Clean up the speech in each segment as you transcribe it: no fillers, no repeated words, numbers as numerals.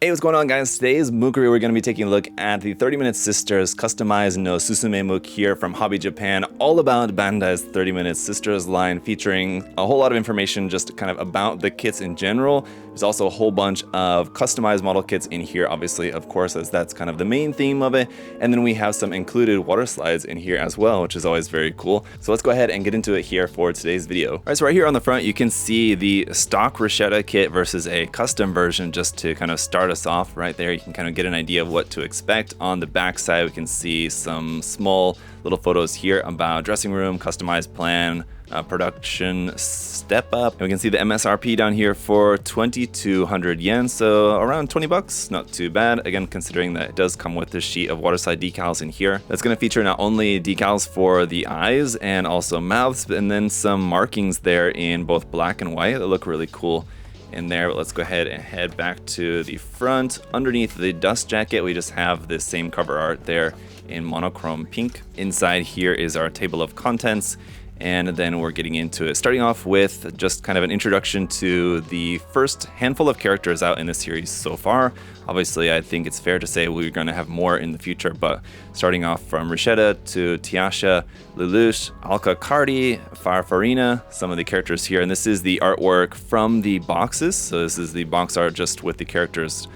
Hey, what's going on, guys? Today's Mookery, we're going to be taking a look at the 30-Minute Sisters Customized no Susume Mook here from Hobby Japan, all about Bandai's 30-Minute Sisters line, featuring a whole lot of information just kind of about the kits in general. There's also a whole bunch of customized model kits in here, obviously, of course, as that's kind of the main theme of it. And then we have some included water slides in here as well, which is always very cool. So let's go ahead and get into it here for today's video. All right, so right here on the front, you can see the stock Rashetta kit versus a custom version, just to kind of start us off. Right there, you can kind of get an idea of what to expect. On the back side, we can see some small little photos here about dressing room, customized plan, production step up. And we can see the MSRP down here for 2,200 yen, so around 20 bucks, not too bad. Again, considering that it does come with this sheet of waterside decals in here. That's going to feature not only decals for the eyes and also mouths, and then some markings there in both black and white that look really cool in there. But let's go ahead and head back to the front. Underneath the dust jacket, we just have this same cover art there in monochrome pink. Inside here is our table of contents, and then we're getting into it, starting off with just kind of an introduction to the first handful of characters out in this series so far. Obviously, I think it's fair to say we're going to have more in the future, but starting off from Rashetta to Tiasha, Lelouch, Alka Cardi, Farfarina, some of the characters here. And this is the artwork from the boxes. So this is the box art just with the characters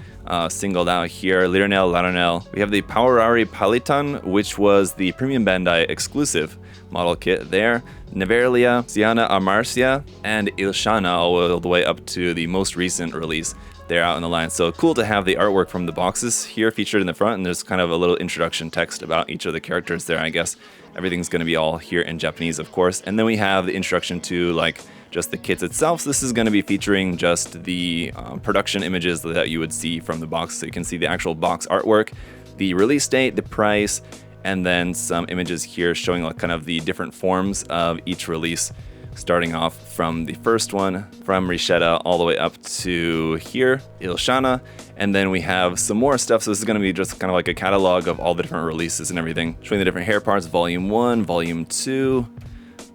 singled out here. Liranel, Laranel. We have the Powerari Palitan, which was the Premium Bandai exclusive model kit there. Neverlia, Siana Amarcia, and Ilshana, all the way up to the most recent release there out in the line. So cool to have the artwork from the boxes here featured in the front, and there's kind of a little introduction text about each of the characters there, I guess. Everything's going to be all here in Japanese, of course. And then we have the introduction to like just the kits itself. So this is going to be featuring just the production images that you would see from the box. So you can see the actual box artwork, the release date, the price, and then some images here showing like kind of the different forms of each release, starting off from the first one from Rashetta all the way up to here, Ilshana. And then we have some more stuff. So this is going to be just kind of like a catalog of all the different releases and everything, showing the different hair parts: volume 1, volume 2,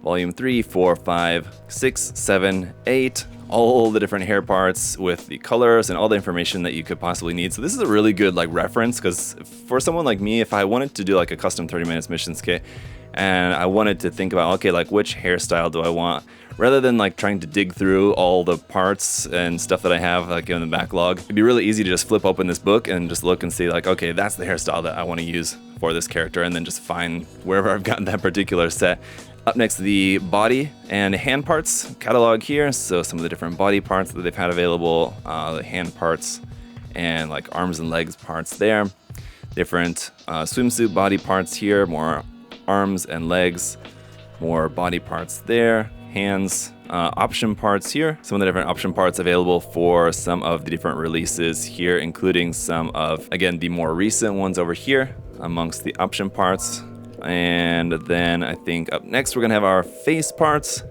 volume 3, 4, 5, 6, 7, 8, all the different hair parts with the colors and all the information that you could possibly need. So this is a really good like reference, because for someone like me, if I wanted to do like a custom 30 minutes missions kit and I wanted to think about, okay, like which hairstyle do I want, rather than like trying to dig through all the parts and stuff that I have like in the backlog, it'd be really easy to just flip open this book and just look and see like, okay, that's the hairstyle that I want to use for this character, and then just find wherever I've gotten that particular set. Up next, the body and hand parts catalog here. So some of the different body parts that they've had available, the hand parts and like arms and legs parts there. Different swimsuit body parts here, more arms and legs, more body parts there, hands, option parts here. Some of the different option parts available for some of the different releases here, including some of, again, the more recent ones over here amongst the option parts. And then I think up next we're gonna have our face parts.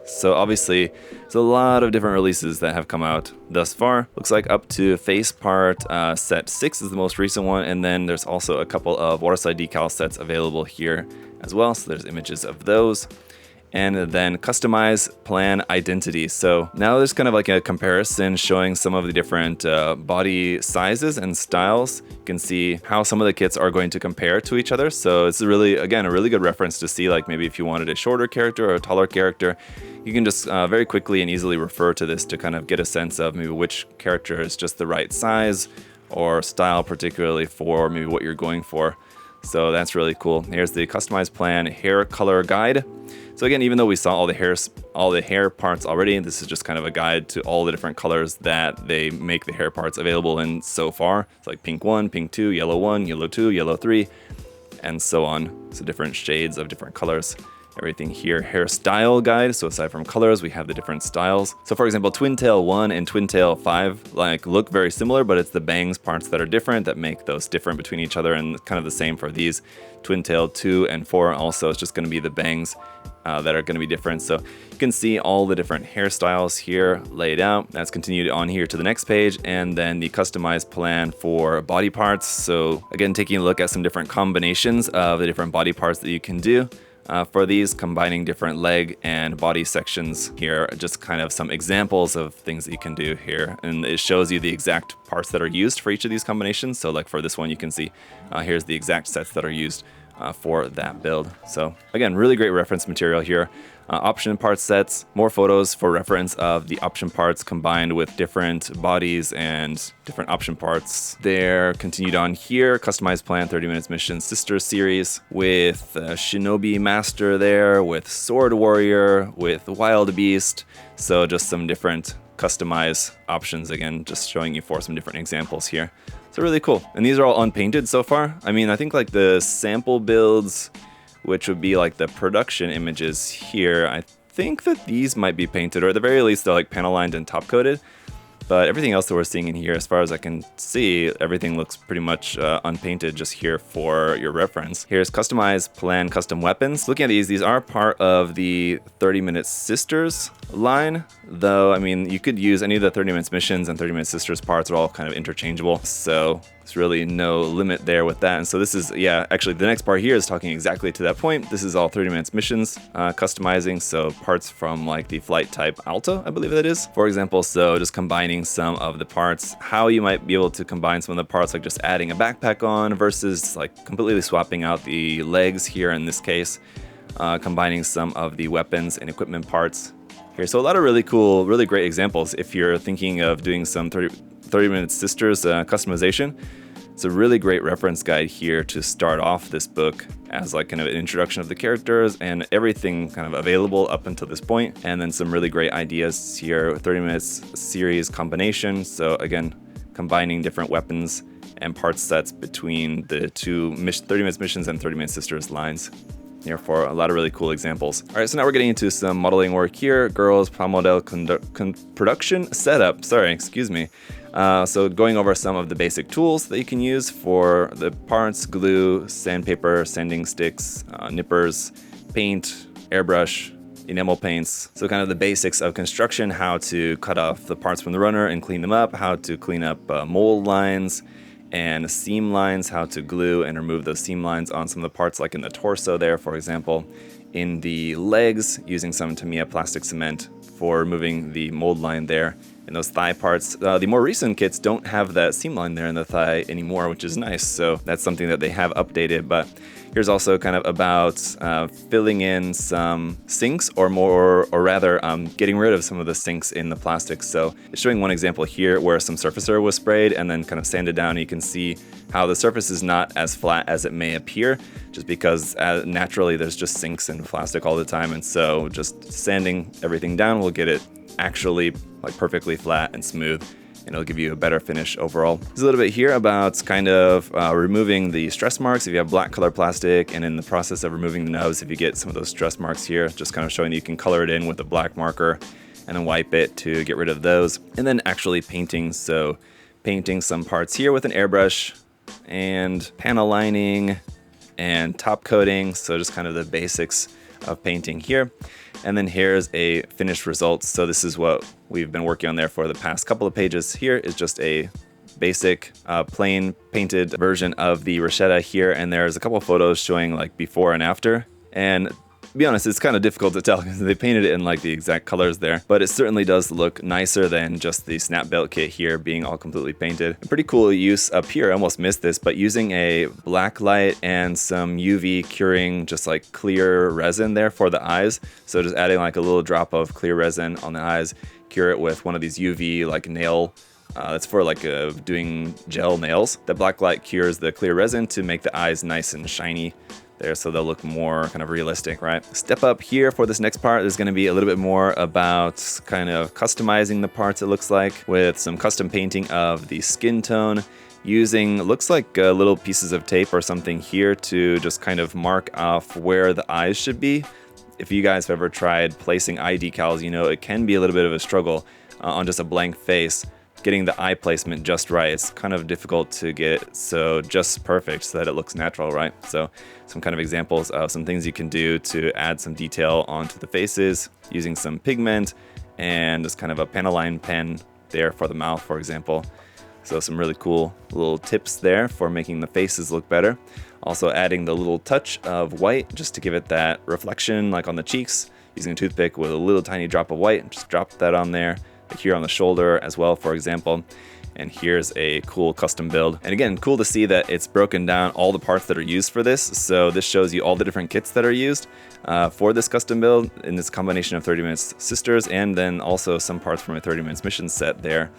So obviously there's a lot of different releases that have come out thus far. Looks like up to face part set 6 is the most recent one, and then there's also a couple of waterside decal sets available here as well. So there's images of those. And then customize plan identity. So now there's kind of like a comparison showing some of the different body sizes and styles. You can see how some of the kits are going to compare to each other. So it's really, again, a really good reference to see, like maybe if you wanted a shorter character or a taller character, you can just very quickly and easily refer to this to kind of get a sense of maybe which character is just the right size or style, particularly for maybe what you're going for. So that's really cool. Here's the customized plan hair color guide. So again, even though we saw all the hair parts already, this is just kind of a guide to all the different colors that they make the hair parts available in so far. It's like pink 1, pink 2, yellow 1, yellow 2, yellow 3, and so on. So different shades of different colors. Everything here, hairstyle guide. So aside from colors, we have the different styles. So for example, Twin Tail 1 and Twin Tail 5 like look very similar, but it's the bangs parts that are different that make those different between each other, and kind of the same for these. Twin Tail 2 and 4 also, it's just going to be the bangs that are going to be different. So you can see all the different hairstyles here laid out. That's continued on here to the next page, and then the customized plan for body parts. So again, taking a look at some different combinations of the different body parts that you can do. for these, combining different leg and body sections here, just kind of some examples of things that you can do here. And it shows you the exact parts that are used for each of these combinations. So like for this one, you can see here's the exact sets that are used for that build. So again, really great reference material here. Option part sets, more photos for reference of the option parts combined with different bodies and different option parts. There, continued on here, customized plan 30 minutes mission sister series with Shinobi Master there, with Sword Warrior, with Wild Beast. So just some different customized options, again, just showing you for some different examples here. So really cool. And these are all unpainted so far. I mean, I think like the sample builds, which would be like the production images here, I think that these might be painted, or at the very least they're like panel lined and top coated. But everything else that we're seeing in here, as far as I can see, everything looks pretty much unpainted just here for your reference. Here's customized plan custom weapons. Looking at these are part of the 30 Minutes Sisters line, though, I mean, you could use any of the 30 Minutes missions and 30 Minutes Sisters parts are all kind of interchangeable. So there's really no limit there with that. And so this is, yeah, actually the next part here is talking exactly to that point. This is all 30 Minutes missions customizing. So parts from like the flight type Alta, I believe that is, for example. So just combining some of the parts, how you might be able to combine some of the parts, like just adding a backpack on versus like completely swapping out the legs here in this case, combining some of the weapons and equipment parts here. So a lot of really cool, really great examples if you're thinking of doing some 30 Minutes Sisters customization. It's a really great reference guide here to start off this book as like kind of an introduction of the characters and everything kind of available up until this point. And then some really great ideas here, 30 Minutes series combination. So again, combining different weapons and parts sets between the two 30 Minutes missions and 30 Minutes Sisters lines. Therefore, a lot of really cool examples. All right, so now we're getting into some modeling work here. Girls Model production setup. Sorry, excuse me. So going over some of the basic tools that you can use for the parts: glue, sandpaper, sanding sticks, nippers, paint, airbrush, enamel paints. So kind of the basics of construction: how to cut off the parts from the runner and clean them up, how to clean up mold lines and seam lines, how to glue and remove those seam lines on some of the parts, like in the torso there, for example. In the legs, using some Tamiya plastic cement for removing the mold line there. In those thigh parts, the more recent kits don't have that seam line there in the thigh anymore, which is nice. So that's something that they have updated. But here's also kind of about filling in some sinks, or rather getting rid of some of the sinks in the plastic. So it's showing one example here where some surfacer was sprayed and then kind of sanded down. You can see how the surface is not as flat as it may appear, just because naturally there's just sinks in plastic all the time. And so just sanding everything down will get it actually like perfectly flat and smooth, and it'll give you a better finish overall. There's a little bit here about kind of removing the stress marks if you have black color plastic, and in the process of removing the nubs, if you get some of those stress marks here, just kind of showing that you can color it in with a black marker and then wipe it to get rid of those. And then actually painting, so painting some parts here with an airbrush and panel lining and top coating, so just kind of the basics of painting here. And then here's a finished result. So this is what we've been working on there for the past couple of pages. Here is just a basic plain painted version of the Rashetta here, and there's a couple of photos showing like before and after. And to be honest, it's kind of difficult to tell because they painted it in like the exact colors there, but it certainly does look nicer than just the snap belt kit here being all completely painted. A pretty cool use up here, I almost missed this, but using a black light and some UV curing just like clear resin there for the eyes. So just adding like a little drop of clear resin on the eyes, cure it with one of these UV like nail, that's for like doing gel nails. The black light cures the clear resin to make the eyes nice and shiny there, so they'll look more kind of realistic, right? Step up here for this next part, there's going to be a little bit more about kind of customizing the parts, it looks like, with some custom painting of the skin tone, using, looks like little pieces of tape or something here to just kind of mark off where the eyes should be. If you guys have ever tried placing eye decals, you know it can be a little bit of a struggle on just a blank face. Getting the eye placement just right, it's kind of difficult to get so just perfect so that it looks natural, right? So some kind of examples of some things you can do to add some detail onto the faces using some pigment and just kind of a Panaline pen there for the mouth, for example. So some really cool little tips there for making the faces look better. Also adding the little touch of white just to give it that reflection like on the cheeks. Using a toothpick with a little tiny drop of white, just drop that on there. Here on the shoulder as well, for example. And here's a cool custom build. And again, cool to see that it's broken down all the parts that are used for this. So this shows you all the different kits that are used for this custom build in this combination of 30 Minutes Sisters, and then also some parts from a 30 Minutes Mission set there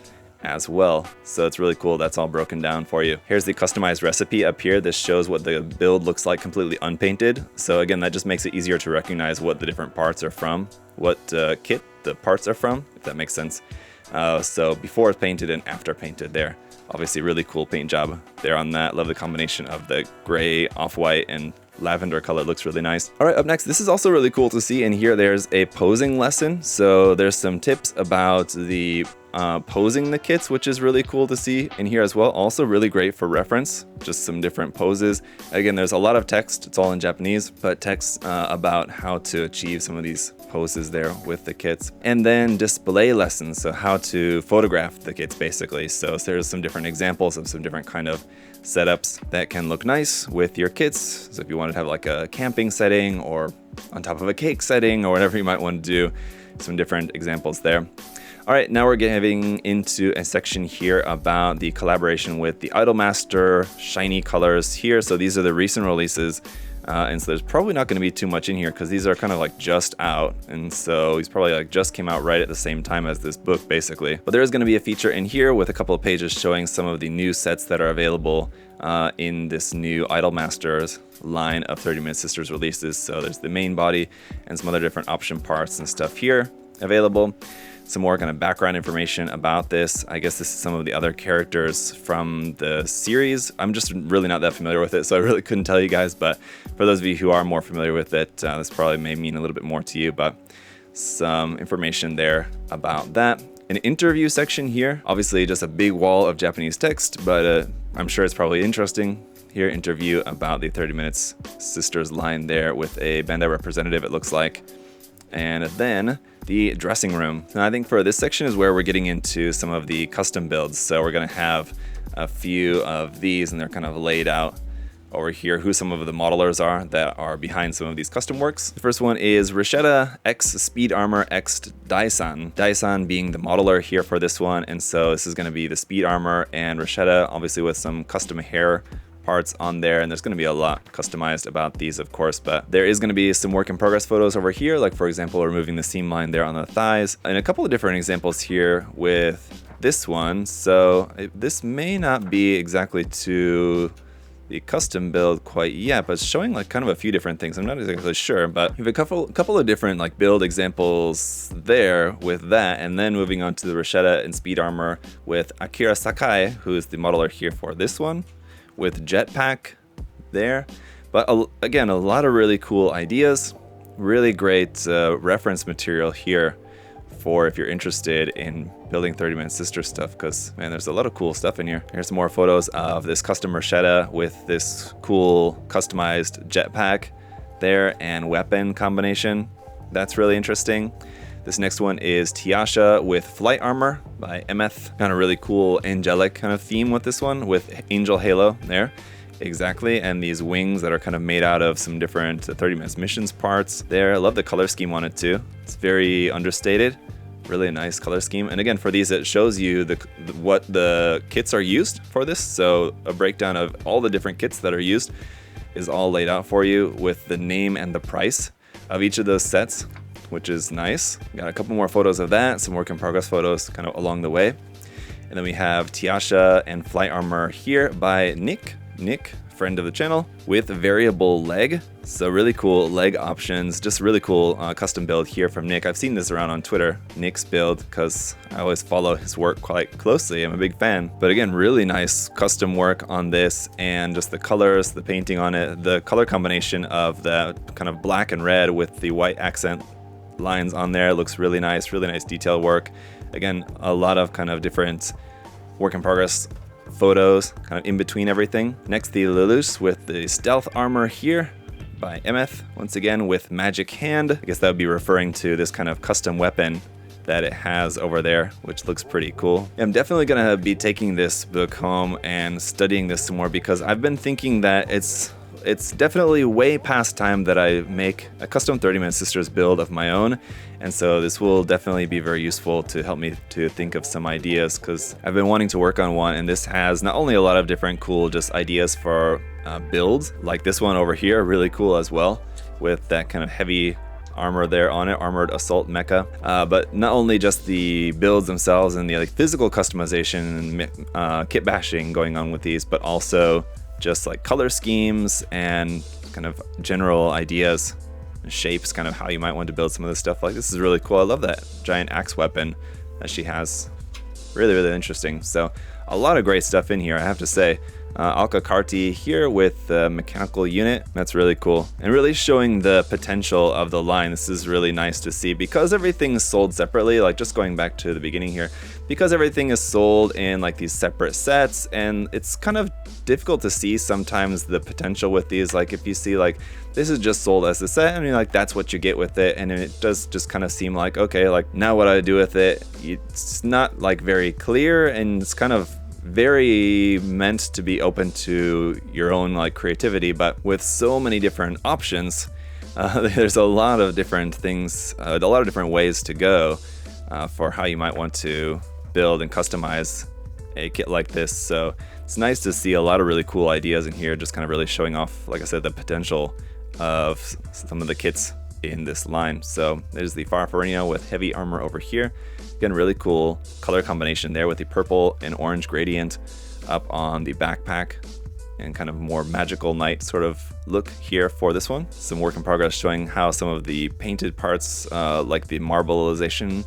as well. So it's really cool. That's all broken down for you. Here's the customized recipe up here. This shows what the build looks like completely unpainted. So again, that just makes it easier to recognize what the different parts are from, what kit the parts are from, if that makes sense. So before it's painted and after painted there. Obviously really cool paint job there on that. Love the combination of the gray, off-white, and lavender color. Looks really nice. All right, up next, this is also really cool to see. In here, there's a posing lesson. So there's some tips about the posing the kits, which is really cool to see in here as well. Also really great for reference, just some different poses. Again, there's a lot of text. It's all in Japanese, but text about how to achieve some of these poses there with the kits. And then display lessons, so how to photograph the kits basically. So there's some different examples of some different kind of setups that can look nice with your kits. So if you wanted to have like a camping setting or on top of a cake setting or whatever you might want to do, some different examples there. All right, now we're getting into a section here about the collaboration with the Idolmaster shiny colors here. So these are the recent releases. And so there's probably not going to be too much in here because these are kind of like just out. And so these probably like just came out right at the same time as this book basically. But there is going to be a feature in here with a couple of pages showing some of the new sets that are available in this new Idolmasters line of 30 Minute Sisters releases. So there's the main body and some other different option parts and stuff here available. Some more kind of background information about this. I guess this is some of the other characters from the series. I'm just really not that familiar with it, so I really couldn't tell you guys, but for those of you who are more familiar with it, this probably may mean a little bit more to you, but some information there about that. An interview section here, obviously just a big wall of Japanese text, but I'm sure it's probably interesting. Here, interview about the 30 Minutes Sisters line there with a Bandai representative, it looks like. And then the dressing room. And I think for this section is where we're getting into some of the custom builds. So we're going to have a few of these, and they're kind of laid out over here who some of the modelers are that are behind some of these custom works. The first one is Rishetta X Speed Armor X Daisan. Daisan being the modeler here for this one. And so this is going to be the Speed Armor and Rishetta, obviously with some custom hair parts on there, and there's going to be a lot customized about these, of course, but there is going to be some work in progress photos over here, like for example removing the seam line there on the thighs, and a couple of different examples here with this one. So this may not be exactly to the custom build quite yet, but it's showing like kind of a few different things. I'm not exactly sure, but we have a couple of different like build examples there with that, and then moving on to the Rishetta and Speed Armor with Akira Sakai, who is the modeler here for this one, with Jetpack there. But again, a lot of really cool ideas, really great reference material here for if you're interested in building 30 Minute Sister stuff, because man, there's a lot of cool stuff in here. Here's some more photos of this custom Rishetta with this cool customized jetpack there and weapon combination. That's really interesting. This next one is Tiasha with Flight Armor by Emeth. Kind of really cool angelic kind of theme with this one, with Angel Halo there. Exactly, and these wings that are kind of made out of some different 30 Minutes Missions parts there. I love the color scheme on it too. It's very understated. Really a nice color scheme. And again, for these, it shows you what the kits are used for this. So a breakdown of all the different kits that are used is all laid out for you with the name and the price of each of those sets, which is nice. Got a couple more photos of that, some work in progress photos kind of along the way. And then we have Tiasha and Flight Armor here by Nick, friend of the channel, with variable leg. So really cool leg options, just really cool custom build here from Nick. I've seen this around on Twitter, Nick's build, because I always follow his work quite closely. I'm a big fan. But again, really nice custom work on this, and just the colors, the painting on it, the color combination of the kind of black and red with the white accent lines on there looks really nice detail work. Again, a lot of kind of different work in progress photos kind of in between everything. Next, the Lilus with the stealth armor here by Emeth, once again with magic hand. I guess that would be referring to this kind of custom weapon that it has over there, which looks pretty cool. I'm definitely gonna be taking this book home and studying this some more, because I've been thinking that it's definitely way past time that I make a custom 30-minute Sisters build of my own, and so this will definitely be very useful to help me to think of some ideas, because I've been wanting to work on one, and this has not only a lot of different cool just ideas for builds, like this one over here, really cool as well, with that kind of heavy armor there on it, armored assault mecha, but not only just the builds themselves and the like physical customization and kit bashing going on with these, but also just like color schemes and kind of general ideas and shapes, kind of how you might want to build some of this stuff. Like, this is really cool. I love that giant axe weapon that she has. Really, really interesting. So a lot of great stuff in here, I have to say. Alka Karti here with the mechanical unit. That's really cool, and really showing the potential of the line. This is really nice to see, because everything is sold separately, like just going back to the beginning here, because everything is sold in like these separate sets, and it's kind of difficult to see sometimes the potential with these. Like, if you see like this is just sold as a set, I mean, like that's what you get with it, and it does just kind of seem like, okay, like now what I do with it, it's not like very clear, and it's kind of very meant to be open to your own like creativity. But with so many different options, there's a lot of different things, a lot of different ways to go for how you might want to build and customize a kit like this. So it's nice to see a lot of really cool ideas in here, just kind of really showing off, like I said, the potential of some of the kits in this line. So there's the Farfarinho with heavy armor over here. Again, really cool color combination there with the purple and orange gradient up on the backpack, and kind of more magical knight sort of look here for this one. Some work in progress showing how some of the painted parts, like the marbleization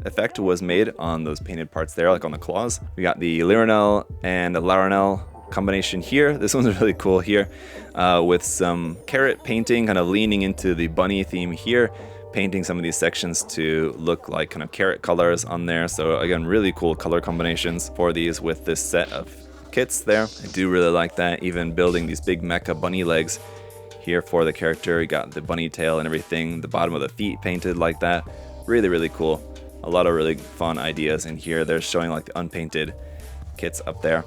effect was made on those painted parts there, like on the claws. We got the Lironel and the Laronel combination here. This one's really cool here, with some carrot painting, kind of leaning into the bunny theme here, painting some of these sections to look like kind of carrot colors on there. So again, really cool color combinations for these with this set of kits there. I do really like that, even building these big mecha bunny legs here for the character. You got the bunny tail and everything, the bottom of the feet painted like that. Really, really cool. A lot of really fun ideas in here. They're showing like the unpainted kits up there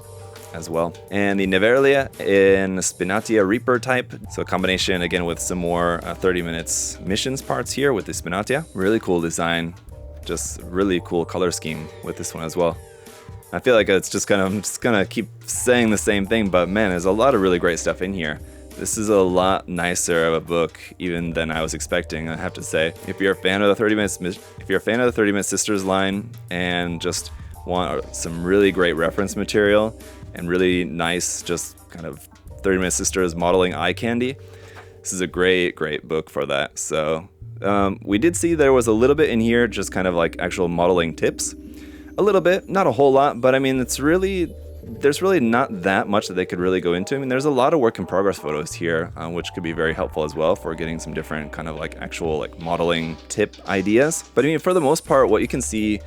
as well. And the Neverlia in Spinatia Reaper type. So a combination again with some more 30 minutes missions parts here with the Spinatia. Really cool design. Just really cool color scheme with this one as well. I feel like it's just I'm just gonna keep saying the same thing, but man, there's a lot of really great stuff in here. This is a lot nicer of a book even than I was expecting, I have to say. If you're a fan of the 30 minute Sisters line and just want some really great reference material and really nice, just kind of 30 Minute Sisters modeling eye candy, this is a great, great book for that. So we did see there was a little bit in here, just kind of like actual modeling tips. A little bit, not a whole lot, but I mean, there's really not that much that they could really go into. I mean, there's a lot of work in progress photos here, which could be very helpful as well for getting some different kind of like actual like modeling tip ideas. But I mean, for the most part, what you can see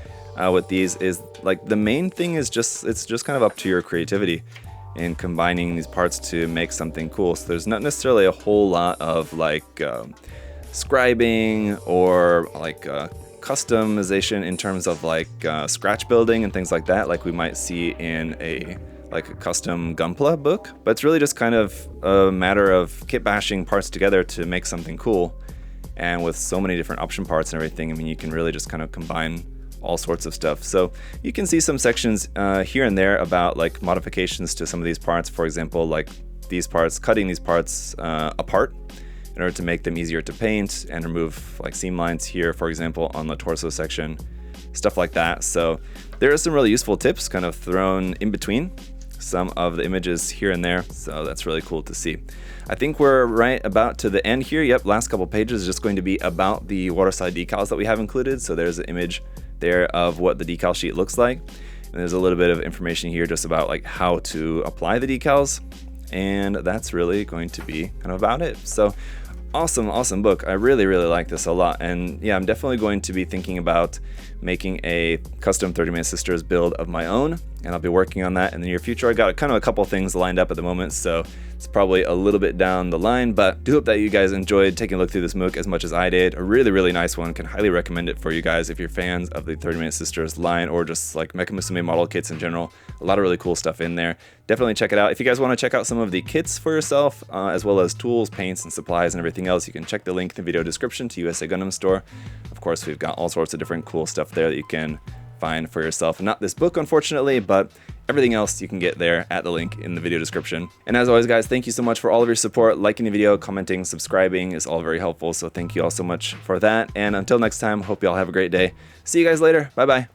with these is like the main thing is it's just kind of up to your creativity in combining these parts to make something cool. So there's not necessarily a whole lot of like scribing or like customization in terms of like scratch building and things like that, like we might see in a custom Gunpla book. But it's really just kind of a matter of kit bashing parts together to make something cool. And with so many different option parts and everything, I mean, you can really just kind of combine all sorts of stuff. So you can see some sections here and there about like modifications to some of these parts. For example, like these parts, cutting these parts apart in order to make them easier to paint and remove like seam lines here, for example, on the torso section, stuff like that. So there are some really useful tips kind of thrown in between some of the images here and there. So that's really cool to see. I think we're right about to the end here. Yep, last couple pages is just going to be about the waterside decals that we have included. So there's an image there of what the decal sheet looks like. And there's a little bit of information here just about like how to apply the decals. And that's really going to be kind of about it. So awesome book. I really like this a lot. And yeah, I'm definitely going to be thinking about making a custom 30 Minute Sisters build of my own and I'll be working on that in the near future. I got kind of a couple things lined up at the moment, so it's probably a little bit down the line, but do hope that you guys enjoyed taking a look through this Mook as much as I did. A really, really nice one. Can highly recommend it for you guys if you're fans of the 30 Minute Sisters line or just like Mecha Musume model kits in general. A lot of really cool stuff in there. Definitely check it out. If you guys want to check out some of the kits for yourself, as well as tools, paints, and supplies and everything else, you can check the link in the video description to USA Gundam Store. Of course, we've got all sorts of different cool stuff there that you can find for yourself. Not this book, unfortunately, but everything else you can get there at the link in the video description. And as always, guys, thank you so much for all of your support. Liking the video, commenting, subscribing is all very helpful, so thank you all so much for that. And until next time, hope you all have a great day. See you guys later. Bye-bye.